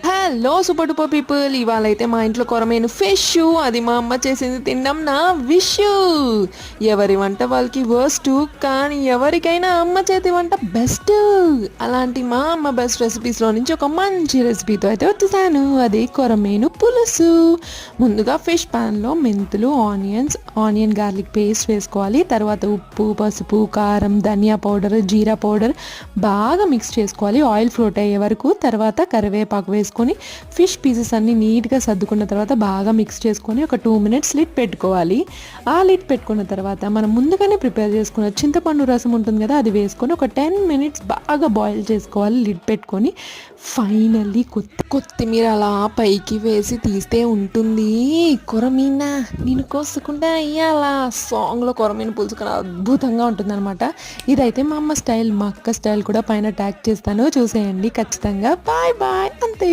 Hello super duper people, ఇవాళ అయితే మా ఇంట్లో కొరమేను ఫిష్. అది మా అమ్మ చేసింది తినడం నా విష్. ఎవరి వంట వాళ్ళకి వర్స్ట్, కానీ ఎవరికైనా అమ్మ చేతి వంట బెస్ట్. అలాంటి మా అమ్మ బెస్ట్ రెసిపీస్లో నుంచి ఒక మంచి రెసిపీతో అయితే వచ్చేసాను. అది కొరమేను పులుసు. ముందుగా ఫిష్ ప్యాన్లో మెంతులు, ఆనియన్ గార్లిక్ పేస్ట్ వేసుకోవాలి. తర్వాత ఉప్పు, పసుపు, కారం, ధనియా పౌడర్, జీరా పౌడర్ బాగా మిక్స్ చేసుకోవాలి ఆయిల్ ఫ్లోట్ అయ్యే వరకు. తర్వాత కరివేపాకు వేసుకొని ఫిష్ పీసెస్ అన్ని నీట్గా సర్దుకున్న తర్వాత బాగా మిక్స్ చేసుకొని ఒక 2 minutes లిడ్ పెట్టుకోవాలి. ఆ లిడ్ పెట్టుకున్న తర్వాత మనం ముందుగానే ప్రిపేర్ చేసుకున్న చింతపండు రసం ఉంటుంది కదా, అది వేసుకొని ఒక 10 minutes బాగా బాయిల్ చేసుకోవాలి లిడ్ పెట్టుకొని. ఫైనల్లీ కొత్తిమీర అలా పైకి వేసి తీస్తే ఉంటుంది కొరమీన నేను కోసుకుంటే అయ్యాలా సాంగ్లో కొరమీన పులుసుకొని అద్భుతంగా ఉంటుంది అనమాట. ఇదైతే మా అమ్మ స్టైల్, మా అక్క స్టైల్ కూడా పైన ట్యాగ్ చేస్తాను, చూసేయండి ఖచ్చితంగా. బాయ్ బాయ్, అంతే.